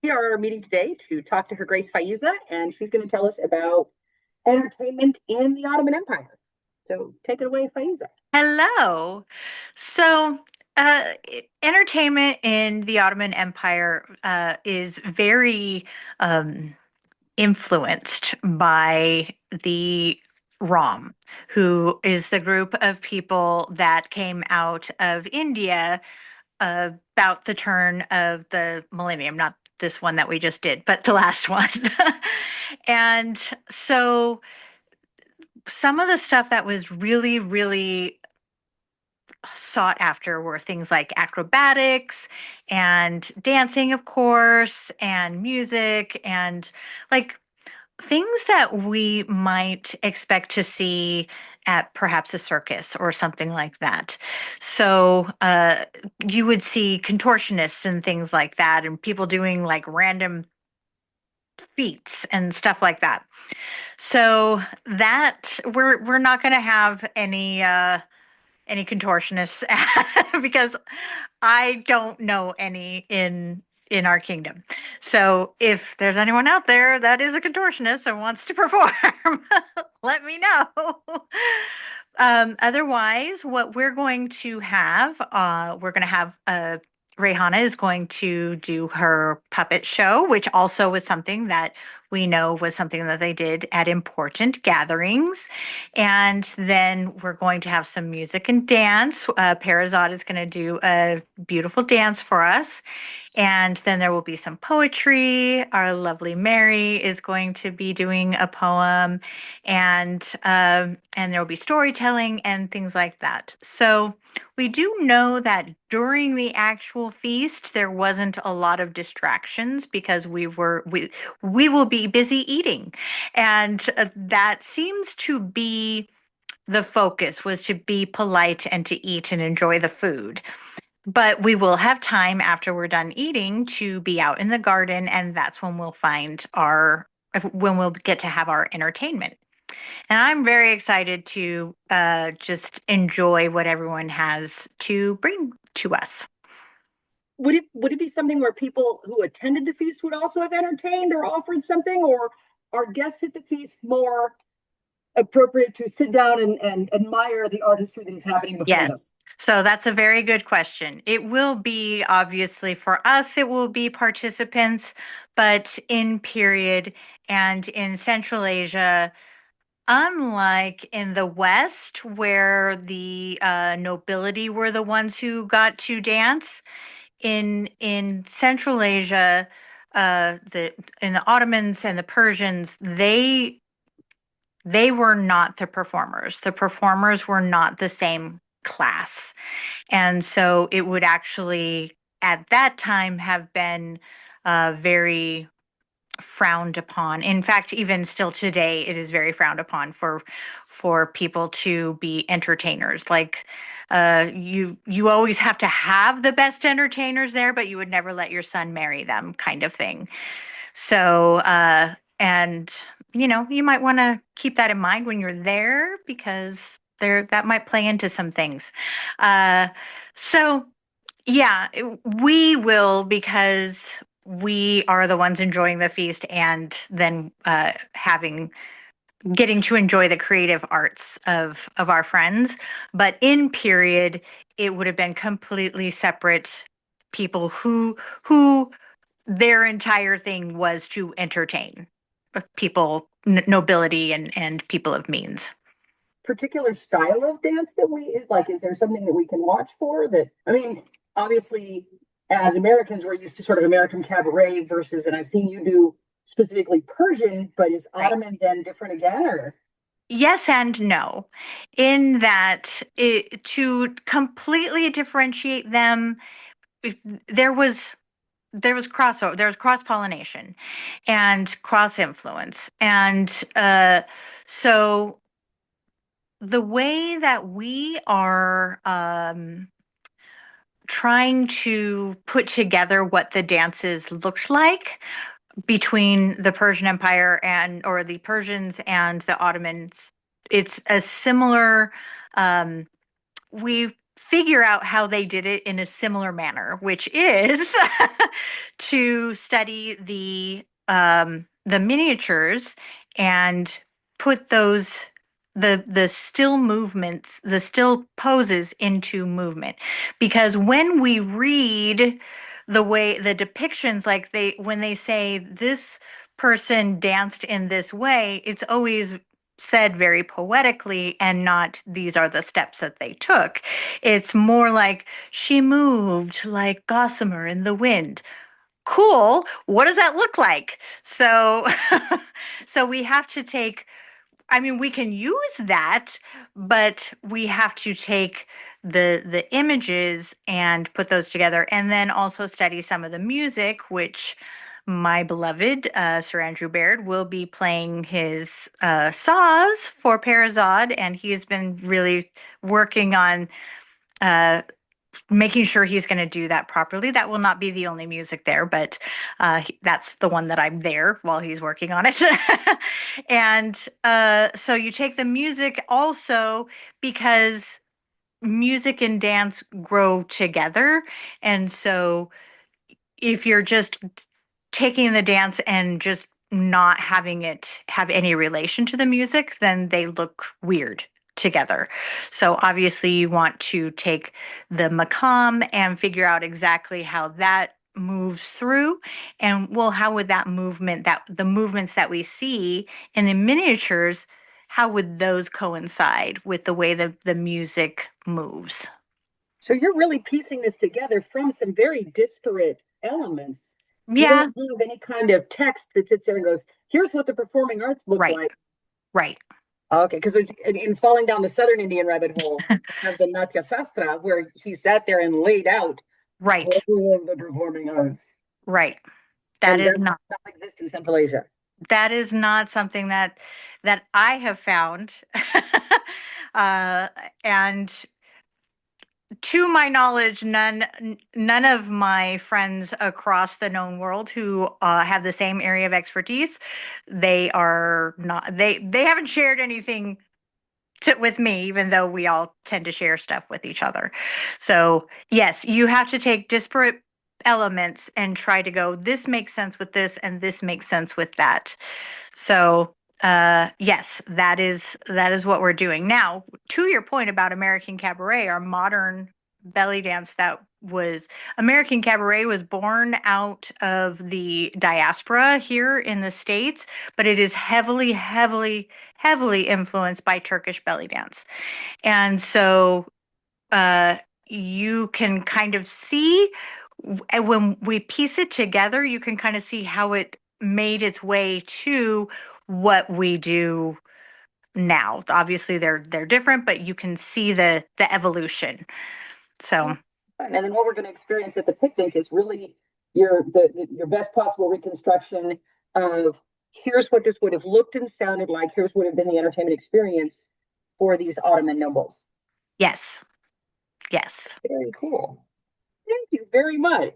We are meeting today to talk to Her Grace Faiza, and she's going to tell us about entertainment in the Ottoman Empire. So take it away, Faiza. Hello. So, entertainment in the Ottoman Empire is very um, influenced by the Rom, who is the group of people that came out of India about the turn of the millennium, not this one that we just did, but the last one. And so, some of the stuff that was really, really sought after were things like acrobatics and dancing, of course, and music and like things that we might expect to see at perhaps a circus or something like that. So you would see contortionists and things like that, and people doing like random feats and stuff like that. So that we're not going to have any contortionists because I don't know any in our kingdom. So if there's anyone out there that is a contortionist and wants to perform, let me know. Otherwise, what we're going to have Rehana is going to do her puppet show, which also was something that we know was something that they did at important gatherings. And then we're going to have some music and dance. Parazad is going to do a beautiful dance for us. And then there will be some poetry. Our lovely Mary is going to be doing a poem, and there will be storytelling and things like that. So we do know that during the actual feast there wasn't a lot of distractions because we will be busy eating, and that seems to be the focus was to be polite and to eat and enjoy the food. But we will have time after we're done eating to be out in the garden, and that's when when we'll get to have our entertainment. And I'm very excited to just enjoy what everyone has to bring to us. Would it be something where people who attended the feast would also have entertained or offered something, or are guests at the feast more appropriate to sit down and admire the artistry that is happening before them? Yes. So that's a very good question. It will be obviously for us, it will be participants, but in period and in Central Asia, unlike in the West, where the nobility were the ones who got to dance, in Central Asia, the in the Ottomans and the Persians, they were not the performers. The performers were not the same class. And so it would actually, at that time, have been very frowned upon. In fact, even still today, it is very frowned upon for people to be entertainers. Like you always have to have the best entertainers there, but you would never let your son marry them, kind of thing. So and you might want to keep that in mind when you're there because there that might play into some things. Uh, so yeah, we will because we are the ones enjoying the feast and then having getting to enjoy the creative arts of our friends. But in period, it would have been completely separate people who their entire thing was to entertain people, nobility and people of means. Particular style of dance that we is like, is there something that we can watch for that? I mean, obviously, as Americans, we're used to sort of American cabaret versus, and I've seen you do specifically Persian, but is Right. Ottoman then different again, or? Yes and no, in that to completely differentiate them, it- there was there was cross pollination and cross influence, and so the way that we are trying to put together what the dances looked like between the Persian Empire and or the Persians and the Ottomans, it's a similar. Um, we've figure out how they did it in a similar manner, which is to study the miniatures and put those the still movements, the still poses into movement. Because when we read the way the depictions, like they when they say this person danced in this way, it's always said very poetically and not these are the steps that they took. It's more like she moved like gossamer in the wind. Cool. What does that look like? So so we have to take, I mean, we can use that, but we have to take the images and put those together, and then also study some of the music, which my beloved Sir Andrew Baird will be playing his saws for Parazod, and he has been really working on uh, making sure he's going to do that properly. That will not be the only music there, but that's the one that I'm there while he's working on it. And so you take the music also because music and dance grow together. And so if you're just taking the dance and just not having it have any relation to the music, then they look weird together. So obviously you want to take the macam and figure out exactly how that moves through, and well, how would that movement, that the movements that we see in the miniatures, how would those coincide with the way the music moves? So you're really piecing this together from some very disparate elements. You don't Yeah, have any kind of text that sits there and goes, here's what the performing arts look right, like. right. Okay, because in falling down the Southern Indian rabbit hole, you have the Natya Sastra, where he sat there and laid out all Right, of the performing arts. right. That And is that not, does not exist in Central Asia. that is not something that I have found. uh, and to my knowledge, none of my friends across the known world who have the same area of expertise, they are not, they haven't shared anything with me, even though we all tend to share stuff with each other. So, yes, you have to take disparate elements and try to go, this makes sense with this, and this makes sense with that. So, yes, that is what we're doing. Now, to your point about American Cabaret, our modern belly dance that was American Cabaret was born out of the diaspora here in the States, but it is heavily, heavily, heavily influenced by Turkish belly dance. And so uh, you can kind of see when we piece it together, you can kind of see how it made its way to what we do now. Obviously, they're different, but you can see the evolution. So And then what we're going to experience at the picnic is really your best possible reconstruction of here's what this would have looked and sounded like. Here's what would have been the entertainment experience for these Ottoman nobles. yes, yes. Very cool. Thank you very much.